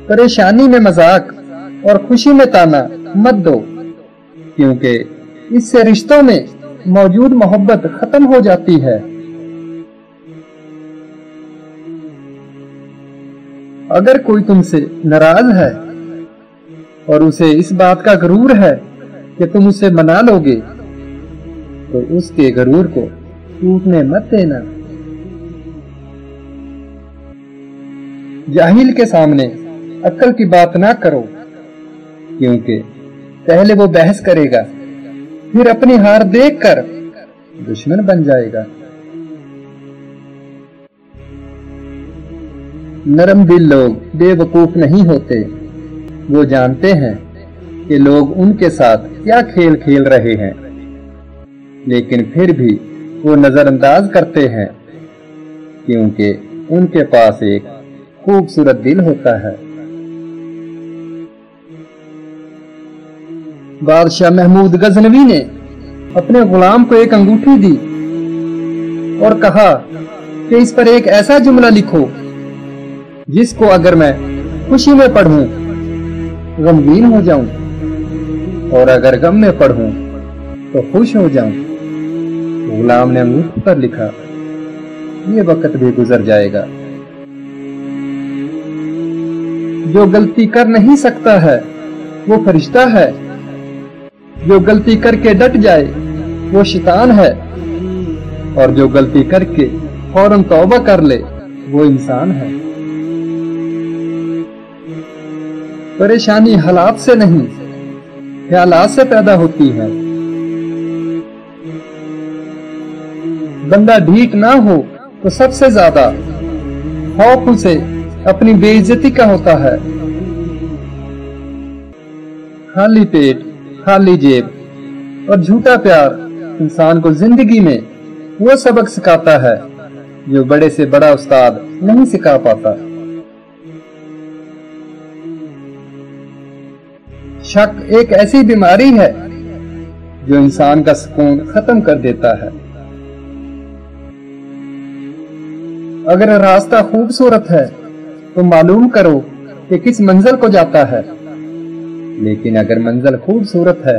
परेशानी में मजाक और खुशी में ताना मत दो, क्योंकि इससे रिश्तों में मौजूद मोहब्बत खत्म हो जाती है। अगर कोई तुमसे नाराज है और उसे इस बात का गरूर है कि तुम उसे मना लोगे, तो उसके गरूर को टूटने मत देना। जाहिल के सामने अक्ल की बात ना करो, क्योंकि पहले वो बहस करेगा, फिर अपनी हार देखकर दुश्मन बन जाएगा। नरम दिल लोग बेवकूफ नहीं होते, वो जानते हैं कि लोग उनके साथ क्या खेल खेल रहे हैं, लेकिन फिर भी वो नजरअंदाज करते हैं, क्योंकि उनके पास एक खूबसूरत दिल होता है। बादशाह महमूद गजनवी ने अपने गुलाम को एक अंगूठी दी और कहा कि इस पर एक ऐसा जुमला लिखो जिसको अगर मैं खुशी में पढ़ूं गमगीन हो जाऊं, और अगर गम में पढ़ूं तो खुश हो जाऊं। गुलाम ने अंगूठी पर लिखा, ये वक्त भी गुजर जाएगा। जो गलती कर नहीं सकता है वो फरिश्ता है, जो गलती करके डट जाए वो शैतान है, और जो गलती करके फौरन तौबा कर ले वो इंसान है। परेशानी हालात से नहीं, ख्यालात से पैदा होती है। बंदा ढीठ ना हो तो सबसे ज्यादा खौफ उसे अपनी बेइज्जती का होता है। खाली पेट, खाली जेब और झूठा प्यार इंसान को जिंदगी में वो सबक सिखाता है जो बड़े से बड़ा उस्ताद नहीं सिखा पाता। शक एक ऐसी बीमारी है जो इंसान का सुकून खत्म कर देता है। अगर रास्ता खूबसूरत है तो मालूम करो कि किस मंजिल को जाता है, लेकिन अगर मंजिल खूबसूरत है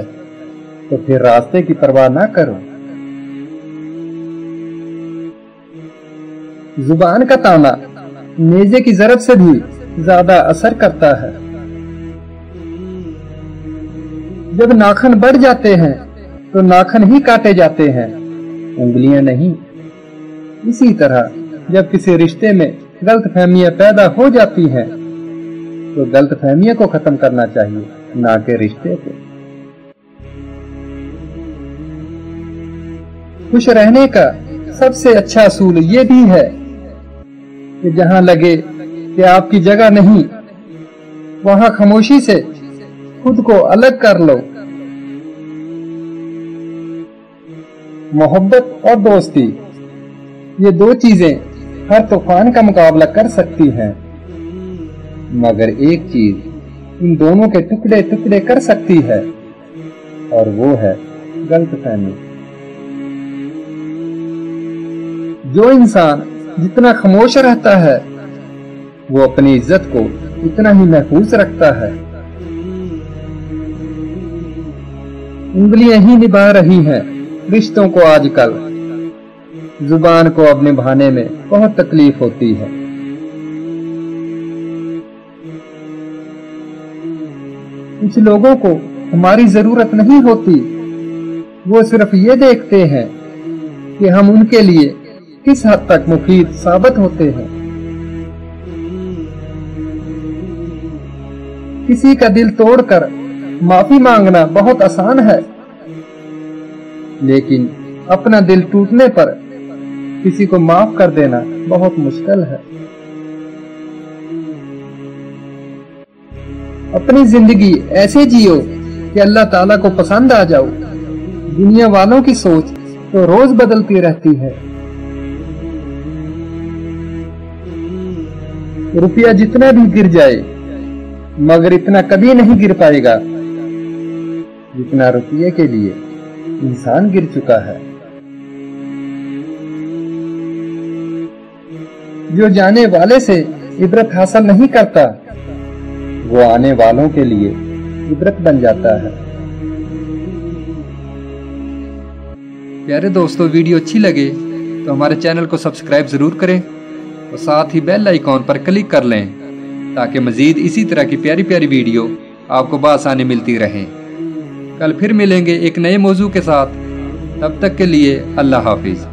तो फिर रास्ते की परवाह ना करो। जुबान का ताना नेज़े की ज़रब से भी ज्यादा असर करता है। जब नाखून बढ़ जाते हैं तो नाखून ही काटे जाते हैं, उंगलियां नहीं। इसी तरह जब किसी रिश्ते में गलतफहमियां पैदा हो जाती हैं तो गलतफहमियों को खत्म करना चाहिए, ना कि रिश्ते को। खुश रहने का सबसे अच्छा असूल ये भी है कि जहां लगे कि आपकी जगह नहीं, वहां खामोशी से खुद को अलग कर लो। मोहब्बत और दोस्ती, ये दो चीजें हर तूफान का मुकाबला कर सकती हैं, मगर एक चीज इन दोनों के टुकड़े टुकड़े कर सकती है, और वो है गलतफहमी। जो इंसान जितना खामोश रहता है वो अपनी इज्जत को उतना ही महफूज रखता है। उंगलियां ही निभा रही हैं रिश्तों को आजकल, जुबान को अब निभाने में बहुत तकलीफ होती है। कुछ लोगों को हमारी जरूरत नहीं होती, वो सिर्फ ये देखते हैं कि हम उनके लिए किस हद तक मुफीद साबित होते हैं। किसी का दिल तोड़कर माफी मांगना बहुत आसान है, लेकिन अपना दिल टूटने पर किसी को माफ कर देना बहुत मुश्किल है। अपनी जिंदगी ऐसे जियो कि अल्लाह ताला को पसंद आ जाओ। दुनिया वालों की सोच तो रोज बदलती रहती है। रुपया जितना भी गिर जाए, मगर इतना कभी नहीं गिर पाएगा जितना रुपये के लिए इंसान गिर चुका है। जो जाने वाले से इबरत हासिल नहीं करता, وہ آنے والوں کے لیے عبرت بن جاتا ہے۔ پیارے دوستو، ویڈیو اچھی لگے تو ہمارے چینل کو سبسکرائب ضرور کریں اور ساتھ ہی بیل آئیکن پر کلک کر لیں تاکہ مزید اسی طرح کی پیاری پیاری ویڈیو آپ کو بآسانی ملتی رہیں۔ کل پھر ملیں گے ایک نئے موضوع کے ساتھ، تب تک کے لیے اللہ حافظ۔